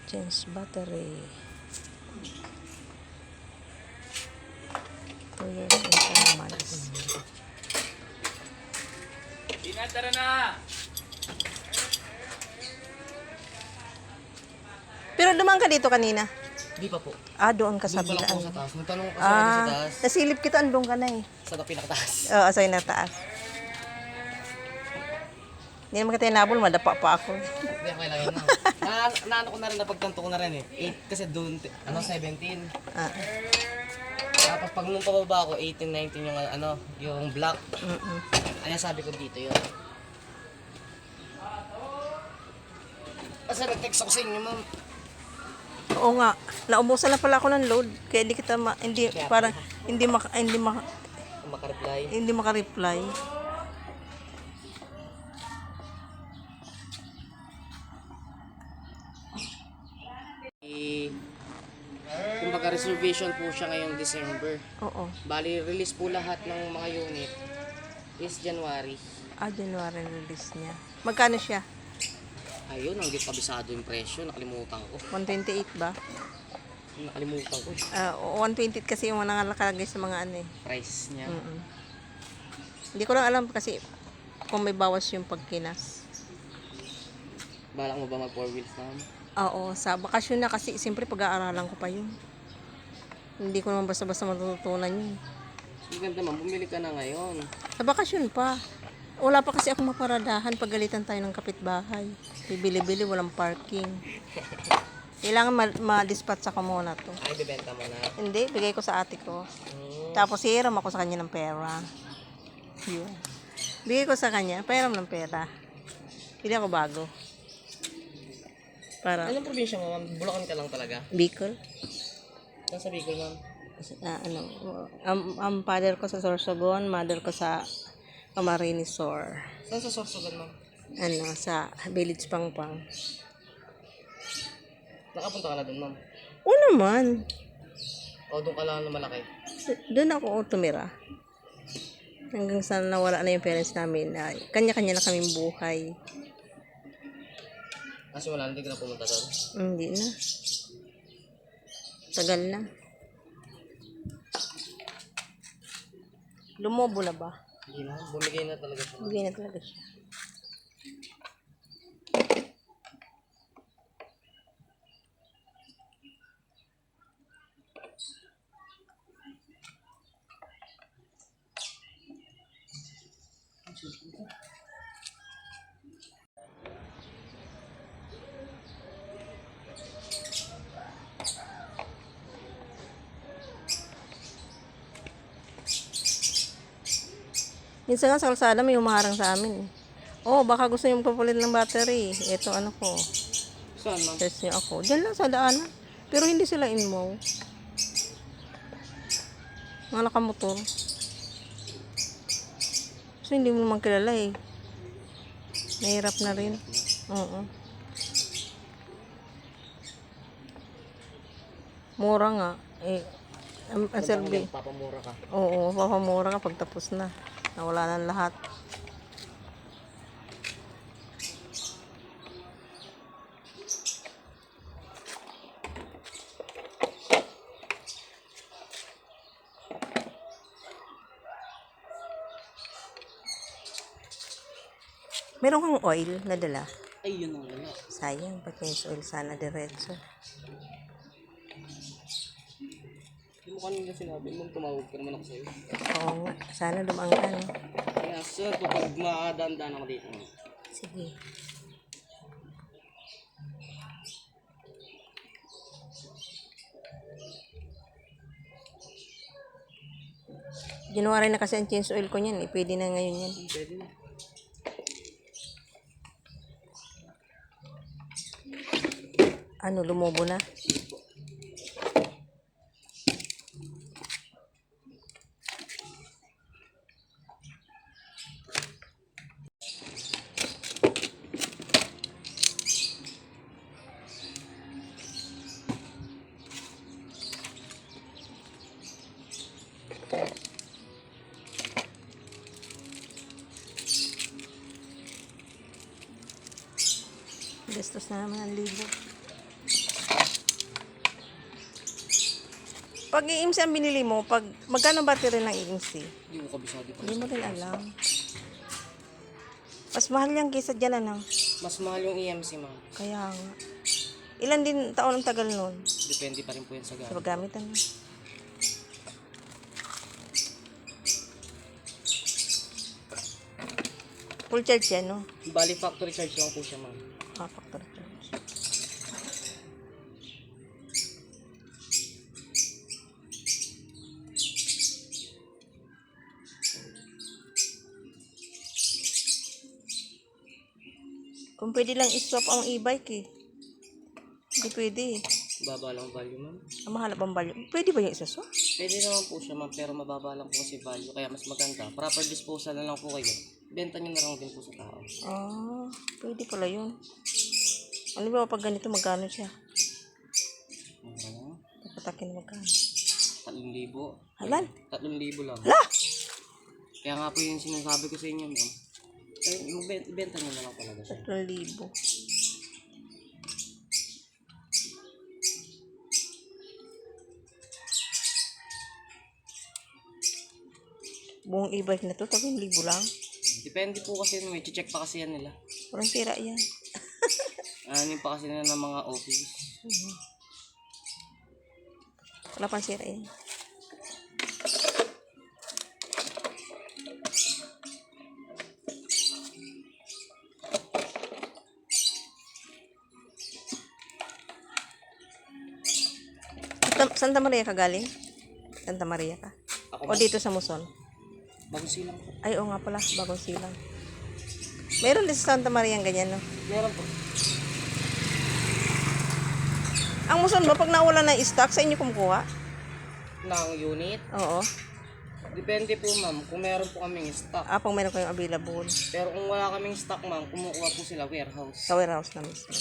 Change battery. 2 years and 10 months. Tara na! Pero dumaan ka dito kanina? Hindi pa po. Ah, doon ka sa Doon pa lang po bilaan. sa taas. Nagtanong kasi ako sa taas. Nasilip kita, andun ka na eh. Sa pinakataas. Oo, sa inataas. Hindi naman kita inabol, madapa pa ako. Hindi ako kailangan na. Naano ko na rin, napagtanto ko na rin eh. 8 kasi doon, 17. Ah. Tapos pag nung pababa ako, 18, 19 yung yung black. Mm-mm. Kaya sabi ko dito yun. Kasi nag-text ako sa inyo, ma'am. Oo nga, naubusan na pala ako ng load. Kaya hindi kita parang hindi Maka-reply. maka-reply. Kumbaga reservation po siya ngayong December. Oo. Bali, release po lahat ng mga unit is January. Ah, January release niya. Magkano siya? Ayun, hindi kabisado yung presyo. Nakalimutan ko. 128 ba? Nakalimutan ko. 128 kasi yung nakalagay sa mga ano eh. Price niya. Mm-mm. Hindi ko lang alam kasi kung may bawas yung pagkinas. Balak mo ba mag 4 wheels na? Oo, sa bakasyon na kasi siyempre pag-aaralan ko pa yun. Hindi ko naman basta-basta matututunan yun. Maganda man, bumili ka na ngayon. Sa bakasyon pa. Wala pa kasi akong maparadahan. Pagalitan tayo ng kapitbahay. Bibili-bili, walang parking. Kailangan ma-dispatch ako muna to. Ay, bibenta mo na. Hindi, bigay ko sa ate ko. Tapos hiram ako sa kanya ng pera. Yun. Bigay ko sa kanya, pairam ng pera. Pili ako bago. Para Anong probinsya mo, ma'am? Bulacan ka lang talaga? Bicol. Nasa Bicol, ma'am? Ang father ko sa Sorsogon, mother ko sa Camarines Sur. Saan sa Sorsogon, ma'am? Sa Village Pangpang. Nakapunta ka na doon, ma'am? Oo naman. O, doon ka lang na malaki? Doon ako tumira. Hanggang sa nawala na yung parents namin. Kanya-kanya na kaming buhay. Kasi wala, hindi ka na pumunta doon? Hindi na. Tagal na. Lumobo na ba? Hindi na, bumigay na talaga siya. Bigay na talaga siya. Minsan nga sa kalsada may humaharang sa amin. Oh, baka gusto niyo magpapalit ng battery. Ito ano ko. Saan, ma'am? Search niyo ako. Diyan lang sa daanan. Pero hindi sila inmo. Mga nakamotor. So hindi mo naman kilala eh. Mahirap na rin. Oo. Mura nga. Ang survey. Papamura ka. Oo, papamura ka pag tapos na. Nawala na lahat. Meron kang oil na dala. Ay, yun ang wala. Sayang, pag-change oil sana diretso. Hindi mo kanina sinabi mo, tumawag ka naman ako sa'yo. Oo nga, sana dumang ka, no? Kaya, sir, kapag makadaan-daan ako dito. Sige. January na kasi ang change oil ko niyan. Pwede na ngayon yan. Pwede na. Ano, lumobo na? Gastos na naman ang libo. Pag EMC ang binili mo, pag magkano battery ng EMC? Hindi ko kabisado pa. Hindi mo rin alam. Mas mahal yan kaysa dyan, ano? Mas mahal yung EMC, ma'am. Kaya nga. Ilan din taon ang tagal nun? Depende pa rin po yan sa Sa gamit. paggamit, ano? Full charge yan, no? Bali, factory charge lang po siya, ma'am. Factory charge. Kung pwede lang i-swap ang e-bike eh. Hindi pwede eh. Baba lang value, ma'am. Ang mahal ang value. Pwede ba yung isa-swap? Pwede naman po siya, ma'am, pero mababa lang po kasi value. Kaya mas maganda. Proper disposal na lang po kayo. Benta nyo na lang din po sa tao. Ah, pwede pala yun. Ano ba pag ganito magkano siya? Ano? Papatakin magkano? 3,000. Halal? 3,000 lang. Hala! Kaya nga po yung sinasabi ko sa inyo, ma'am. Kaya benta nyo na lang talaga siya. 3,000. Buong e-bike na to, 3,000 lang. Depende po kasi, may check pa kasi yan nila. Parang sira yan. Ano pa kasi nila ng mga office. Wala pang sira yan. Santa Maria ka galing? Santa Maria ka? Ako O dito sa Muson? Bagong silang po. Ay, oo nga pala, Bagong Silang. Meron din sa Santa Maria ang ganyan, no? Meron po. Ang Muson ba, pag nawala ng stock, sa inyo kumukuha? Ng unit. Oo. Depende po, ma'am, kung meron po kaming stock. Ah, pag meron kayong available. Pero kung wala kaming stock, ma'am, kumukuha po sila warehouse. Sa warehouse na mismo.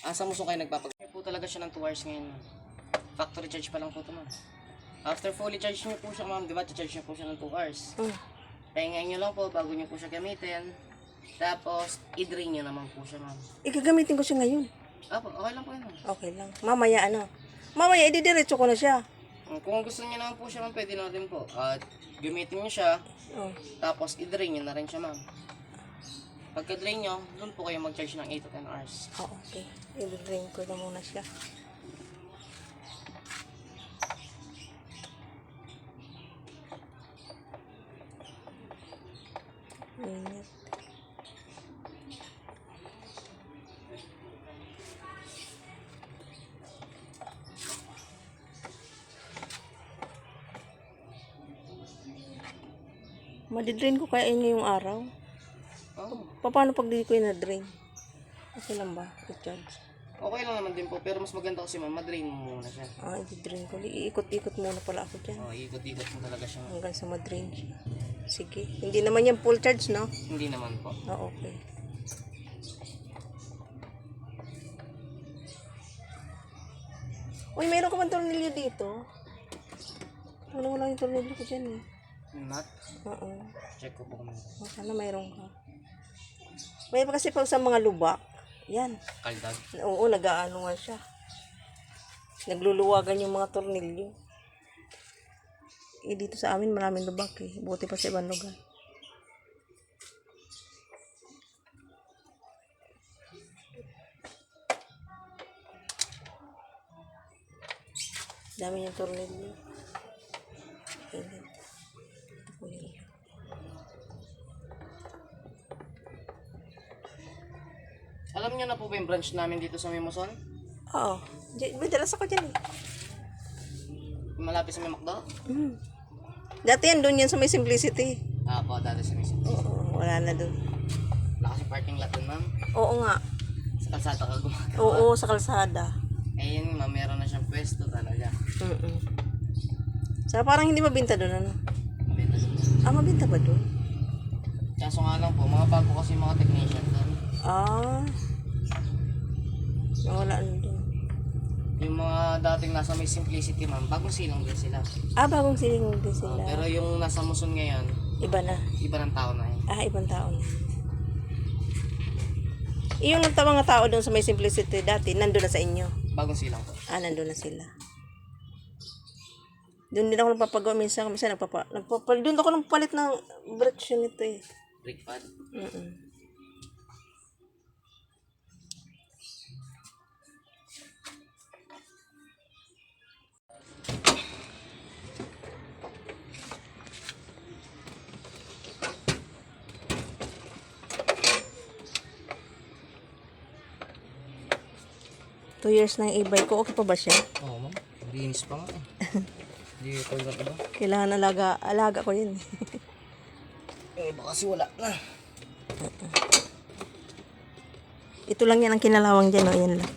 Asa mo so kayo nagpapag... po talaga siya ng 2 hours ngayon, ma'am. Factory charge pa lang po ito, ma'am. After fully charge niyo po siya, ma'am, di ba? Charge niyo po siya ng 2 hours. Pahingayin niyo lang po bago niyo po siya gamitin. Tapos, i-drain niyo naman po siya, ma'am. Igagamitin ko siya ngayon. Apo, okay lang po yun, ma'am. Okay lang. Mamaya ano? Mamaya, ididiretso ko na siya. Kung gusto niyo naman po siya, ma'am, pwede natin po. At gamitin niyo siya, Oh. tapos i-drain niyo na rin siya, ma'am. Pagka-drain niyo, doon po kayo mag-charge ng 8 to 10 hours. Oh, okay. I-drain ko na muna siya. Minute. Madidrain ko kaya ngayong araw. Oh. Paano pag di ko na-drain? Okay lang ba? I-charge. Okay lang naman din po, pero mas maganda kasi ma'am, ma-drain mo muna siya. Ah, i-drain ko. Iikot-ikot muna pala ako dyan. Oh, ikot-ikot mo talaga siya. Ma'am. Hanggang sa ma-drain siya. Sige. Hindi naman yan full charge, no? Hindi naman po. Ah, okay. Uy, mayroon ka bang tornilyo dito? Wala lang yung tornilyo ko dyan eh. Not? Oo. Check ko po kung Oh, sana mayroon ka. May pa kasi pag sa mga lubak, yan. kaldag. Oo, nag-aano nga siya. Nagluluwagan yung mga tornilyo. Eh, dito sa amin maraming lubak eh. Buti pa sa ibang lugar. Dami yung tornilyo. Ayan. Ito po yun. Alam niyo na po ba yung branch namin dito sa Mimoson? Oo. May dalas ako dyan eh. Yung malapit sa may McDo? Dati yan, doon yan sa may Simplicity. Ah po, dati sa Mimoson. Oo, wala na doon. Wala kasi parking lot dun, ma'am. Oo nga. Sa kalsada ka gumagawa. Oo, sa kalsada. Eh yun, ma'am, meron na siyang pwesto talaga. So, parang hindi mabinta doon, ano? Benta dun. Ah, mabinta ba doon? Kaso nga lang po, mga bago kasi mga technician doon. Ah. Nawala na doon. Yung mga dating nasa may Simplicity, ma'am, bagong silang din sila. Ah, bagong siling din sila. Pero yung nasa Muson ngayon, Iba na. iba ng tao na yun. Ah, ibang tao na. Yung mga tao doon sa may Simplicity dati, nandun na sa inyo. Bagong silang po. Nandun na sila. Doon din ako nagpapagawa minsan doon ako nang palit ng brake nito eh. Brake pad. Mm. 2 years na yung e-bike ko. Okay pa ba siya? Oo, ma'am. Linis pa nga eh. Hindi ko yung iba. Kailangan alaga ko yun. Yung iba kasi wala na. Ito lang yan ang kinalawang dyan. O, yan lang.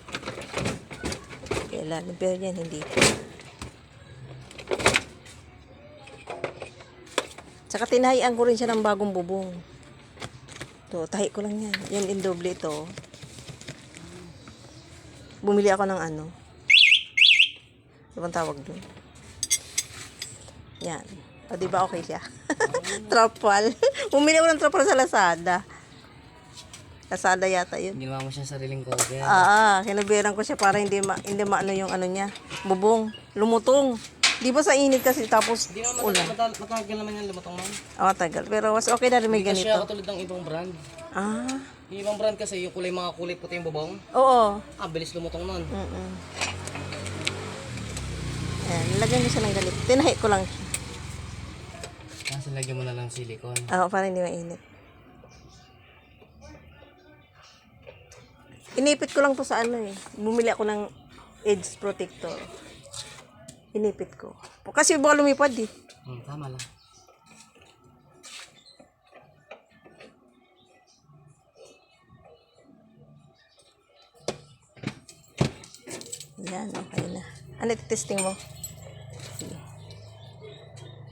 Kailangan. Pero yan, hindi. Tsaka tinahian ko rin siya ng bagong bubong. Ito, tahi ko lang yan. Yan in doble ito. Bumili ako ng ano. Ano bang tawag dun? Yan. O, diba okay siya? Trapal. Bumili ako ng trapal sa Lazada. Lazada yata yun. Ginawa mo siya sariling cover. Kinabiran ko siya para hindi maano yung ano niya. Bubong. Lumutong. Di ba sa init kasi tapos Hindi naman ulan. matagal naman yan lumutong ma'am. Tagal. Pero was okay na rin may Hindi kasi siya ganito. katulad ng ibang brand. Ah, Yung ibang brand kasi yung mga kulay puti yung bubong. oo. Bilis lumutong nun. Ayan, nilagyan ko siya ng ganito. Tinahi ko lang siya. Kasi lagyan mo na lang silicone. Para hindi mainit. Inipit ko lang to sa ano eh. Bumili ako ng edge protector. Inipit ko. Kasi baka lumipad eh. Tama lang. Yan, okay na. Ano testing mo? Sige.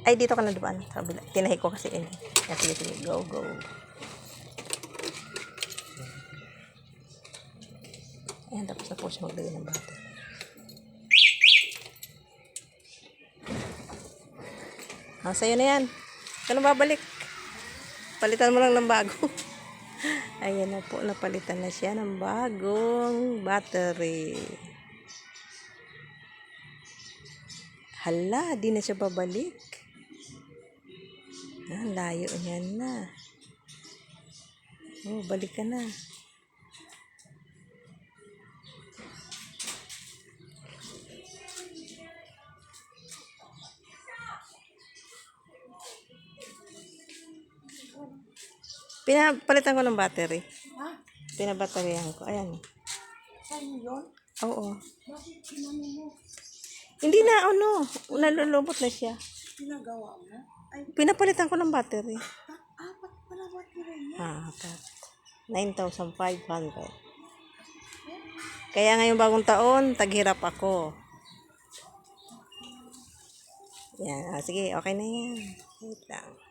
Ay, dito ka na dumaan. Kabila. Tinahi ko kasi ini. Sige. Go. Ayan, tapos na po siya maglagay ng battery. Sa'yo na yan. Ikaw na babalik. Palitan mo lang ng bago. Ayan na po, napalitan na siya ng bagong battery. Hala, di na siya babalik. Layo niyan na. Balik ka na. Pinapalitan ko ng battery. Pinabateryahan ko. Ayan. Saan yun? Oo. Hindi na, nalulubot na siya. Pinagawa mo? Ay, Pinapalitan ko ng battery. apat pala battery niya. 9,500. Kaya ngayong bagong taon, taghirap ako. Yan. Sige, okay na yan. Wait lang.